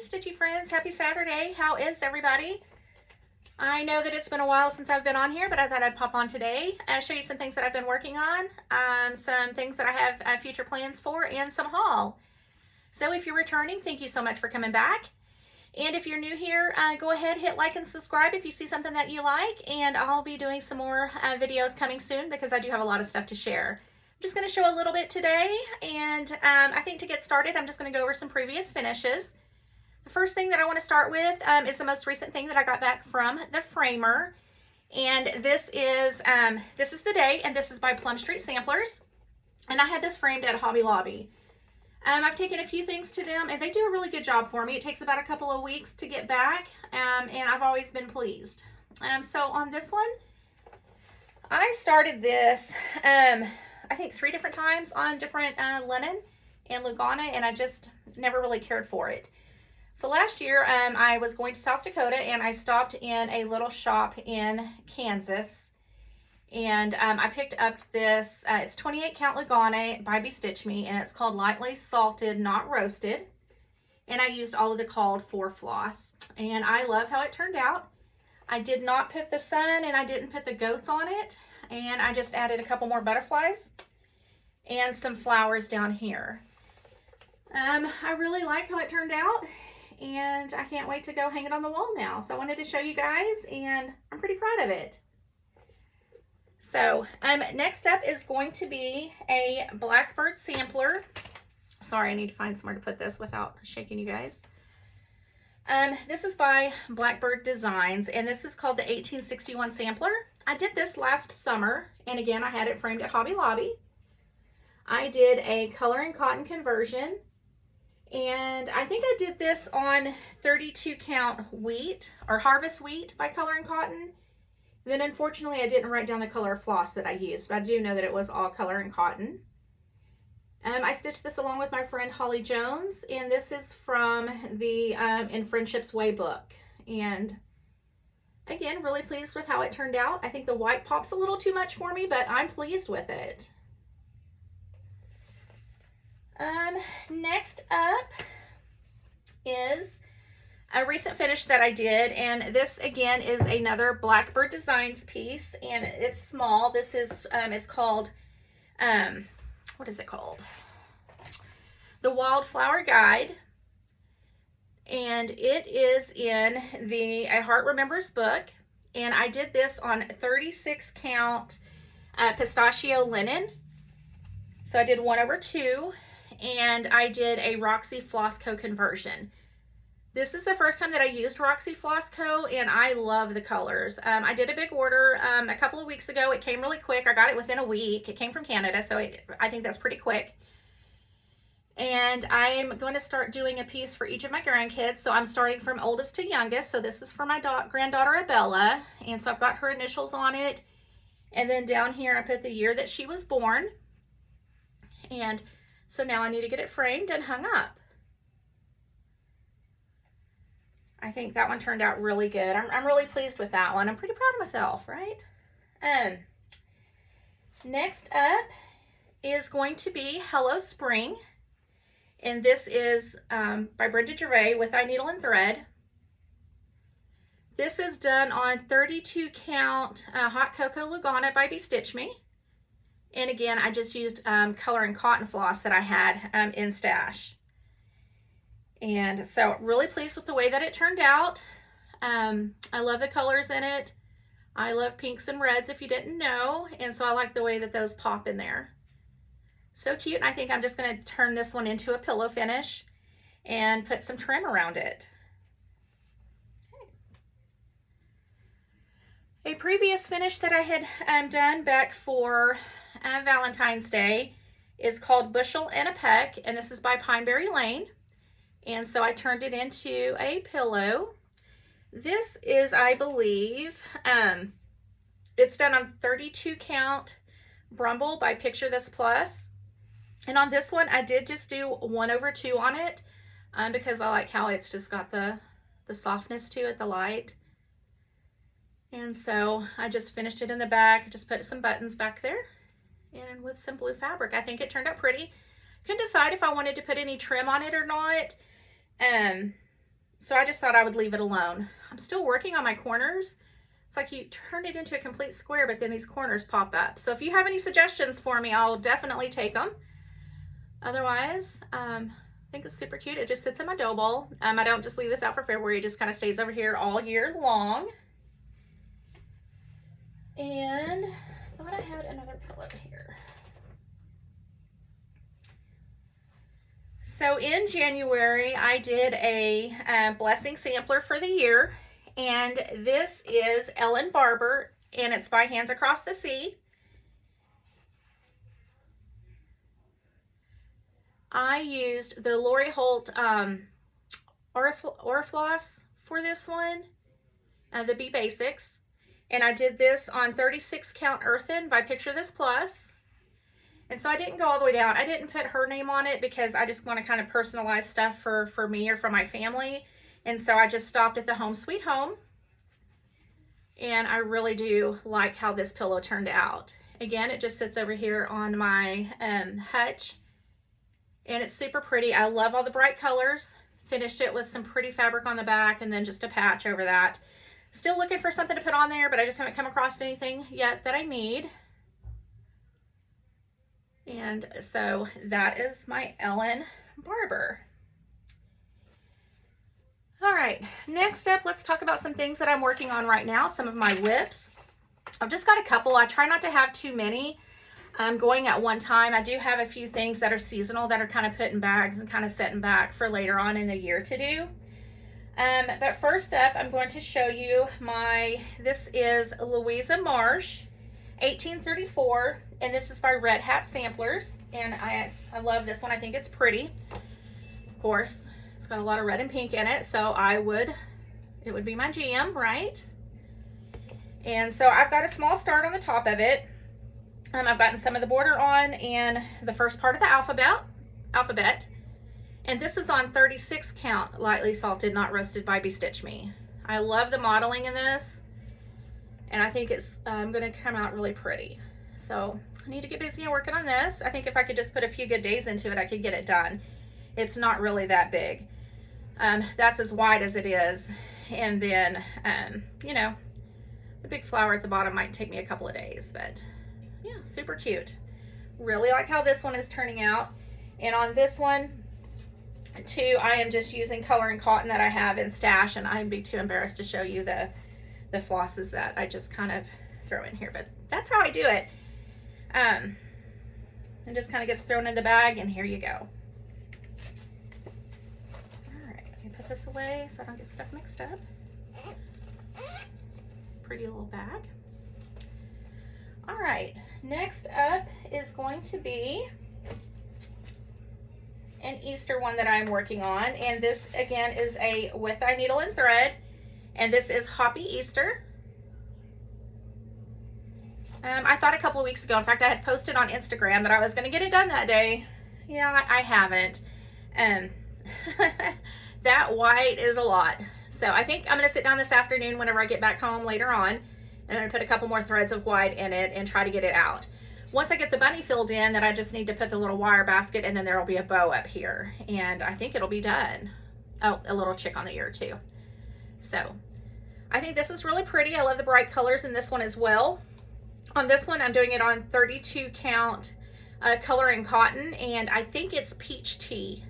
Stitchy friends, happy Saturday. How is everybody? I know that it's been a while since I've been on here, but I thought I'd pop on today and show you some things that I've been working on, some things that I have future plans for, and some haul. So if you're returning, thank you so much for coming back. And if you're new here, go ahead, hit like and subscribe if you see something that you like, and I'll be doing some more videos coming soon because I do have a lot of stuff to share. I'm just going to show a little bit today, and I think to get started, I'm just going to go over some previous finishes. The first thing that I want to start with is the most recent thing that I got back from the framer, and this is the day, and this is by Plum Street Samplers, and I had this framed at Hobby Lobby. I've taken a few things to them, and they do a really good job for me. It takes about a couple of weeks to get back, and I've always been pleased. So on this one, I started this I think 3 different times on different linen and Lugana, and I just never really cared for it. So last year, I was going to South Dakota, and I stopped in a little shop in Kansas, and I picked up this, it's 28 count Lugana by Stitch Me, and it's called Lightly Salted, Not Roasted, and I used all of the called for floss, and I love how it turned out. I did not put the sun, and I didn't put the goats on it, and I just added a couple more butterflies and some flowers down here. I really like how it turned out, and I can't wait to go hang it on the wall now. So I wanted to show you guys, and I'm pretty proud of it. So next up is going to be a Blackbird sampler. Sorry, I need to find somewhere to put this without shaking you guys. This is by Blackbird Designs, and this is called the 1861 sampler. I did this last summer, and again, I had it framed at Hobby Lobby. I did a color and cotton conversion, and I think I did this on 32 count wheat, or harvest wheat by Color and Cotton. Then unfortunately I didn't write down the color of floss that I used, but I do know that it was all Color and Cotton. I stitched this along with my friend Holly Jones, and this is from the In Friendship's Way book. And again, really pleased with how it turned out. I think the white pops a little too much for me, but I'm pleased with it. Next up is a recent finish that I did, and this again is another Blackbird Designs piece, and it's small. This is it's called what is it called? The Wildflower Guide, and it is in the A Heart Remembers book, and I did this on 36 count pistachio linen. So I did 1/2, and I did a Roxy Flossco conversion. This is the first time that I used Roxy Flossco, and I love the colors. I did a big order a couple of weeks ago. It came really quick. I got it within a week. It came from Canada, so I think that's pretty quick. And I'm going to start doing a piece for each of my grandkids. So I'm starting from oldest to youngest. So this is for my granddaughter Abella, and so I've got her initials on it. And then down here I put the year that she was born. And so now I need to get it framed and hung up. I think that one turned out really good. I'm really pleased with that one. I'm pretty proud of myself, right? Next up is going to be Hello Spring. And this is by Brenda Gervais with I Needle and Thread. This is done on 32 count Hot Cocoa Lugana by Stitch Me. And again, I just used color and cotton floss that I had in stash. And so really pleased with the way that it turned out. I love the colors in it. I love pinks and reds if you didn't know. And so I like the way that those pop in there. So cute. And I think I'm just going to turn this one into a pillow finish and put some trim around it. A previous finish that I had done back for Valentine's Day is called Bushel and a Peck, and this is by Pineberry Lane. And so I turned it into a pillow. This is, I believe, it's done on 32 count Brumble by Picture This Plus. And on this one, I did just do 1/2 on it because I like how it's just got the softness to it, the light. And so I just finished it in the back, just put some buttons back there and with some blue fabric. I think it turned out pretty. Couldn't decide if I wanted to put any trim on it or not. So I just thought I would leave it alone. I'm still working on my corners. It's like you turn it into a complete square, but then these corners pop up. So if you have any suggestions for me, I'll definitely take them. Otherwise, I think it's super cute. It just sits in my dough bowl. I don't just leave this out for February. It just kind of stays over here all year long. And I thought I had another pillow here. So in January, I did a blessing sampler for the year. And this is Ellen Barber, and it's by Hands Across the Sea. I used the Lori Holt Orifloss for this one, the Be Basics. And I did this on 36 count earthen by Picture This Plus. And so I didn't go all the way down. I didn't put her name on it because I just want to kind of personalize stuff for me or for my family. And so I just stopped at the Home Sweet Home. And I really do like how this pillow turned out. Again, it just sits over here on my hutch. And it's super pretty. I love all the bright colors. Finished it with some pretty fabric on the back and then just a patch over that. Still looking for something to put on there, but I just haven't come across anything yet that I need. And so that is my Ellen Barber. All right, next up, let's talk about some things that I'm working on right now, some of my whips. I've just got a couple. I try not to have too many going at one time. I do have a few things that are seasonal that are kind of put in bags and kind of setting back for later on in the year to do. But first up, I'm going to show you this is Louisa Marsh 1834, and this is by Red Hat Samplers, and I love this one. I think it's pretty. Of course, it's got a lot of red and pink in it, so it would be my jam, right? And so I've got a small start on the top of it. I've gotten some of the border on and the first part of the alphabet. And this is on 36 count, lightly salted, not roasted by Bestitch Me. I love the modeling in this, and I think it's going to come out really pretty. So I need to get busy and working on this. I think if I could just put a few good days into it, I could get it done. It's not really that big. That's as wide as it is. And then, you know, the big flower at the bottom might take me a couple of days, but yeah, super cute. Really like how this one is turning out. And on this one, too, I am just using color and cotton that I have in stash, and I'd be too embarrassed to show you the flosses that I just kind of throw in here, but that's how I do it. It just kind of gets thrown in the bag, and here you go. All right, let me put this away so I don't get stuff mixed up. Pretty little bag. All right, next up is going to be an Easter one that I'm working on, and this again is a with eye needle and thread, and this is Hoppy Easter. I thought a couple of weeks ago, in fact I had posted on Instagram that I was going to get it done that day. Yeah, I haven't. That white is a lot, so I think I'm going to sit down this afternoon whenever I get back home later on, and I'm going to put a couple more threads of white in it and try to get it out. Once I get the bunny filled in, then I just need to put the little wire basket, and then there will be a bow up here, and I think it'll be done. Oh, a little chick on the ear too. So I think this is really pretty. I love the bright colors in this one as well. On this one, I'm doing it on 32 count color and cotton, and I think it's peach tea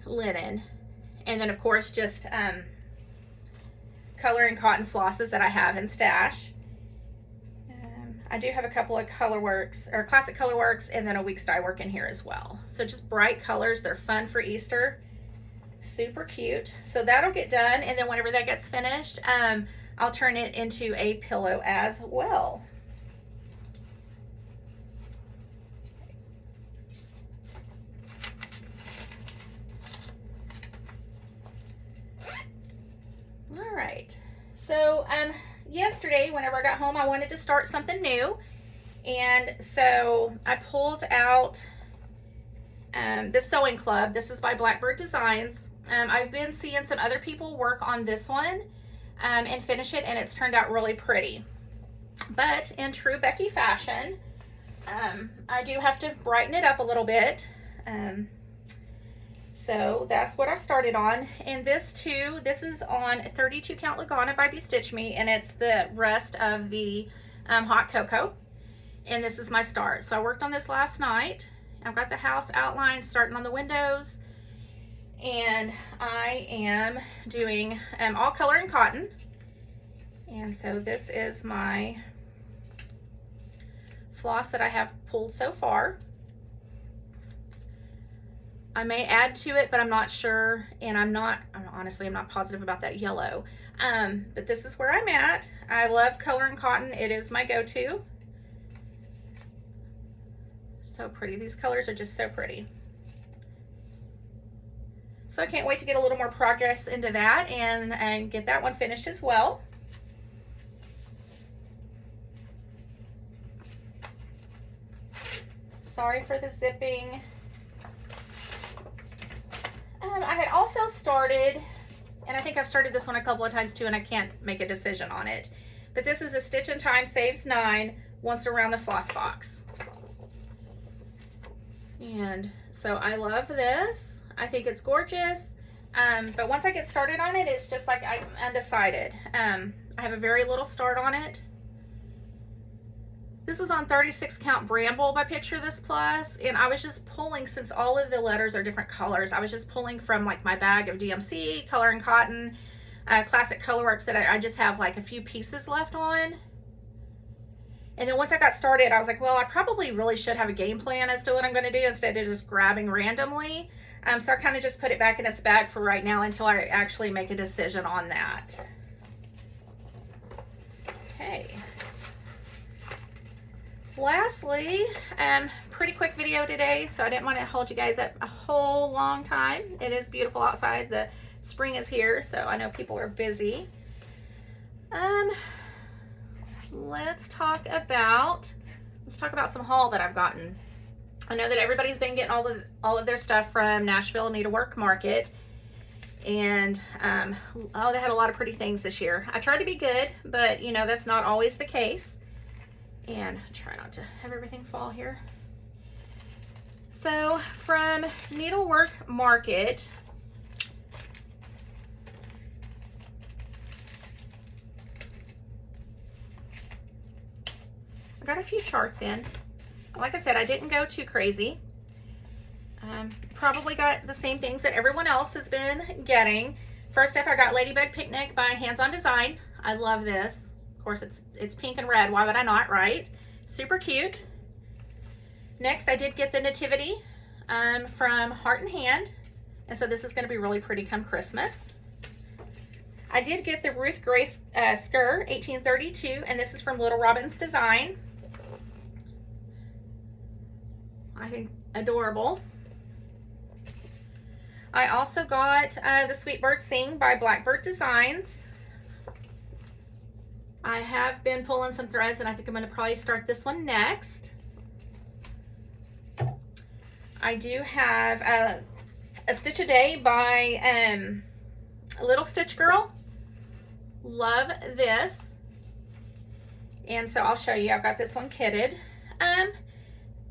linen. And then of course just color and cotton flosses that I have in stash. I do have a couple of Colorworks or Classic Colorworks, and then a Weeks Dye Work in here as well. So just bright colors. They're fun for Easter. Super cute. So that'll get done, and then whenever that gets finished, I'll turn it into a pillow as well. right. So yesterday, whenever I got home, I wanted to start something new. And so I pulled out this sewing club. This is by Blackbird Designs. I've been seeing some other people work on this one and finish it, and it's turned out really pretty. But in true Becky fashion, I do have to brighten it up a little bit. So that's what I've started on. And this too, this is on 32 count Lugana by Stitch Me, and it's the rest of the hot cocoa. And this is my start. So I worked on this last night. I've got the house outlined, starting on the windows, and I am doing all color and cotton. And so this is my floss that I have pulled so far. I may add to it, but I'm not sure, and honestly, I'm not positive about that yellow. But this is where I'm at. I love color and cotton. It is my go-to. So pretty. These colors are just so pretty. So I can't wait to get a little more progress into that and get that one finished as well. Sorry for the zipping. I had also started, and I think I've started this one a couple of times too, and I can't make a decision on it. But this is a Stitch in Time Saves 9 once around the floss box. And so I love this. I think it's gorgeous. But once I get started on it, it's just like I'm undecided. I have a very little start on it. This was on 36 count Bramble by Picture This Plus, and I was just pulling, since all of the letters are different colors, I was just pulling from like my bag of DMC, Color and Cotton, Classic Colorworks that I just have like a few pieces left on. And then once I got started, I was like, well, I probably really should have a game plan as to what I'm going to do instead of just grabbing randomly. So I kind of just put it back in its bag for right now until I actually make a decision on that. Okay. Lastly, pretty quick video today, so I didn't want to hold you guys up a whole long time. It is beautiful outside. The spring is here, so I know people are busy. Let's talk about some haul that I've gotten. I know that everybody's been getting all of their stuff from Nashville Needlework Market, and oh, they had a lot of pretty things this year. I tried to be good, but you know that's not always the case. And try not to have everything fall here. So from Needlework Market, I got a few charts in. Like I said, I didn't go too crazy. Probably got the same things that everyone else has been getting. First up, I got Ladybug Picnic by Hands On Design. I love this. Of course, it's pink and red. Why would I not, right? Super cute. Next, I did get the Nativity from Heart and Hand. And so this is going to be really pretty come Christmas. I did get the Ruth Grace Sker 1832, and this is from Little Robin's Design. I think adorable. I also got the Sweet Bird Sing by Blackbird Designs. I have been pulling some threads, and I think I'm going to probably start this one next. I do have a Stitch a Day by Little Stitch Girl. Love this. And so I'll show you. I've got this one kitted. And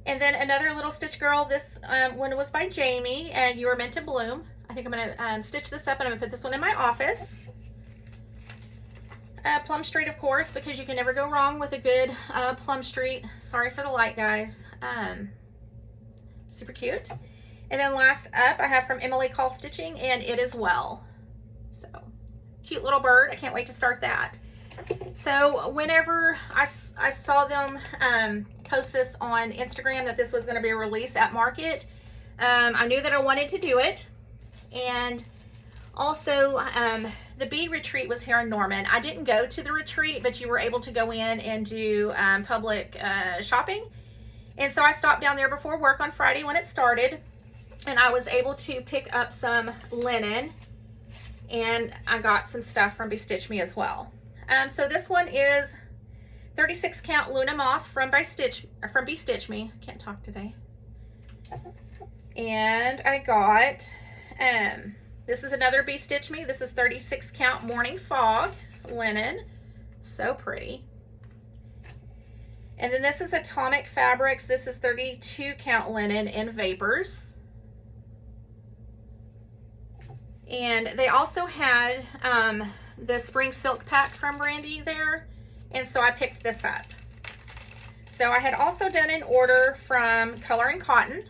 then another Little Stitch Girl. This one was by Jamie, and You Were Meant to Bloom. I think I'm going to stitch this up, and I'm going to put this one in my office. Plum Street, of course, because you can never go wrong with a good Plum Street. Sorry for the light, guys. Super cute. And then last up, I have from Emily Call Stitching, and It Is Well. So, cute little bird. I can't wait to start that. So, whenever I saw them post this on Instagram that this was going to be a release at Market, I knew that I wanted to do it. And also, the bead retreat was here in Norman. I didn't go to the retreat, but you were able to go in and do public shopping. And so I stopped down there before work on Friday when it started, and I was able to pick up some linen. And I got some stuff from Bestitch Me as well. So this one is 36 count Luna Moth from Bestitch Me. Can't talk today. And I got, this is another Bestitch Me. This is 36 count Morning Fog linen. So pretty. And then this is Atomic Fabrics. This is 32 count linen in Vapors. And they also had the spring silk pack from Brandy there. And so I picked this up. So I had also done an order from Color and Cotton.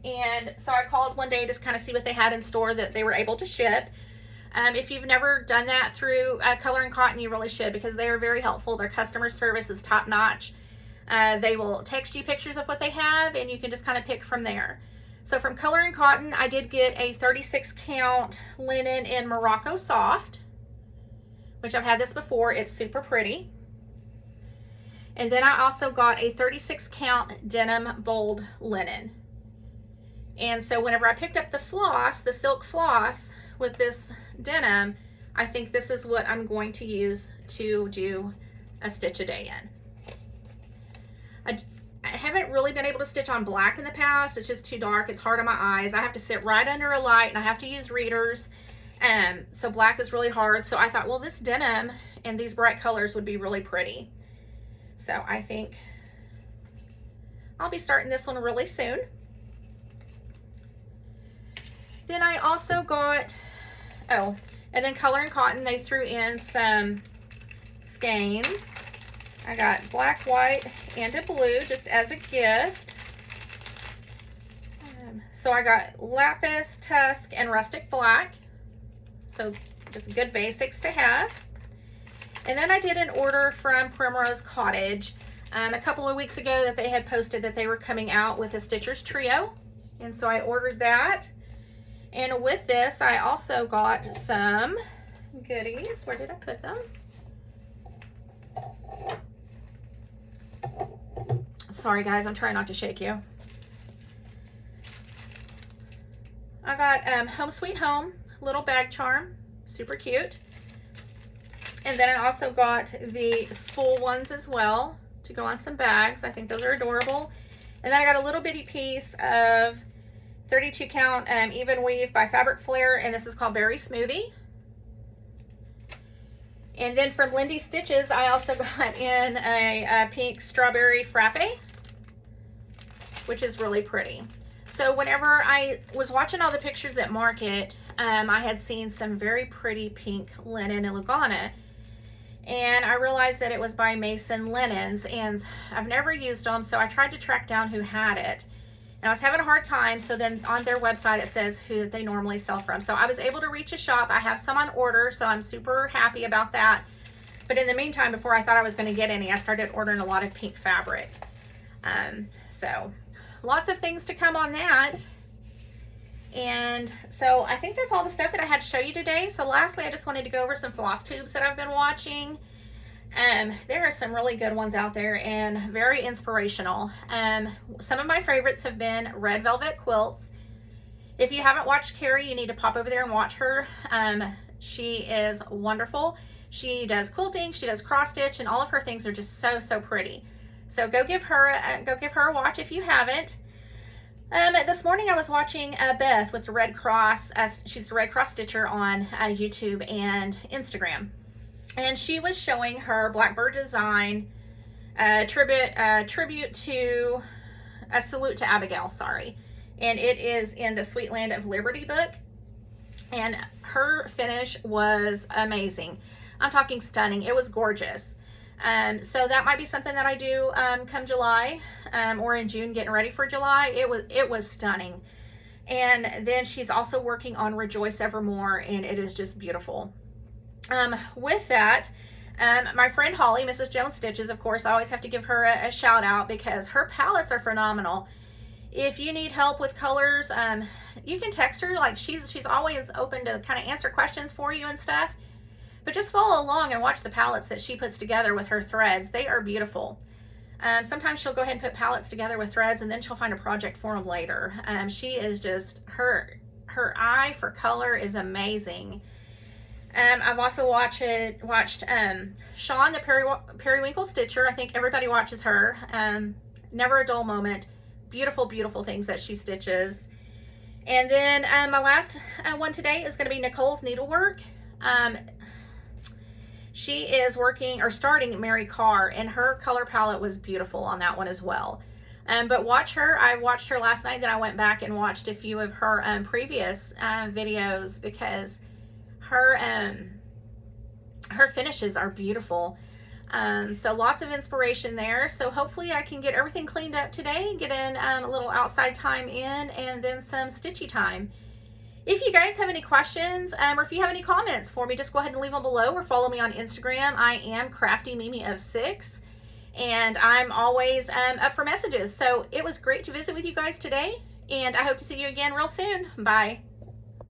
And so I called one day to kind of see what they had in store that they were able to ship. If you've never done that through Color and Cotton, you really should, because they are very helpful. Their customer service is top notch. They will text you pictures of what they have, and you can just kind of pick from there. So from Color and Cotton, I did get a 36 count linen in Morocco Soft, which I've had this before. It's super pretty. And then I also got a 36 count denim bold linen. And so whenever I picked up the floss, the silk floss with this denim, I think this is what I'm going to use to do a stitch a day in. I haven't really been able to stitch on black in the past. It's just too dark. It's hard on my eyes. I have to sit right under a light and I have to use readers. So black is really hard. So I thought, well, this denim and these bright colors would be really pretty. So I think I'll be starting this one really soon. Then I also got, and then Color and Cotton, they threw in some skeins. I got black, white, and a blue just as a gift. So I got lapis, tusk, and rustic black. So just good basics to have. And then I did an order from Primrose Cottage a couple of weeks ago that they had posted that they were coming out with a Stitcher's Trio. And so I ordered that. And with this, I also got some goodies. Where did I put them? Sorry guys, I'm trying not to shake you. I got Home Sweet Home little bag charm, super cute. And then I also got the spool ones as well to go on some bags. I think those are adorable. And then I got a little bitty piece of 32 count even weave by Fabric Flair, and this is called Berry Smoothie. And then from Lindy Stitches, I also got in a pink strawberry frappe, which is really pretty. So whenever I was watching all the pictures at Market, I had seen some very pretty pink linen in Lugana, and I realized that it was by Mason Linens, and I've never used them, so I tried to track down who had it. And I was having a hard time, so then on their website it says who they normally sell from. So I was able to reach a shop. I have some on order, so I'm super happy about that. But in the meantime, before I thought I was going to get any, I started ordering a lot of pink fabric. So lots of things to come on that. And so I think that's all the stuff that I had to show you today. So lastly, I just wanted to go over some floss tubes that I've been watching. There are some really good ones out there and very inspirational. Some of my favorites have been Red Velvet Quilts. If you haven't watched Carrie, you need to pop over there and watch her. She is wonderful. She does quilting, she does cross stitch, and all of her things are just so pretty. So go give her a watch if you haven't. This morning I was watching Beth with the Red Cross. She's the Red Cross Stitcher on YouTube and Instagram. And she was showing her Blackbird design, tribute to, a salute to Abigail, sorry. And it is in the Sweet Land of Liberty book. And her finish was amazing. I'm talking stunning. It was gorgeous. So that might be something that I do come July or in June, getting ready for July. It was stunning. And then she's also working on Rejoice Evermore, and it is just beautiful. With that, my friend Holly, Mrs. Jones Stitches, of course, I always have to give her a shout out because her palettes are phenomenal. If you need help with colors, you can text her. Like she's always open to kind of answer questions for you and stuff. But just follow along and watch the palettes that she puts together with her threads. They are beautiful. Sometimes she'll go ahead and put palettes together with threads, and then she'll find a project for them later. She is just, her eye for color is amazing. I've also watched Sean, the Periwinkle Stitcher. I think everybody watches her. Never a dull moment. Beautiful, beautiful things that she stitches. And then my last one today is going to be Nicole's Needlework. She is working or starting Mary Carr, and her color palette was beautiful on that one as well. But watch her. I watched her last night, then I went back and watched a few of her previous videos, because her finishes are beautiful. So lots of inspiration there. So hopefully I can get everything cleaned up today, get in a little outside time in, and then some stitchy time. If you guys have any questions, or if you have any comments for me, just go ahead and leave them below, or follow me on Instagram. I am Crafty Mimi of 6, and I'm always up for messages. So it was great to visit with you guys today, and I hope to see you again real soon. Bye.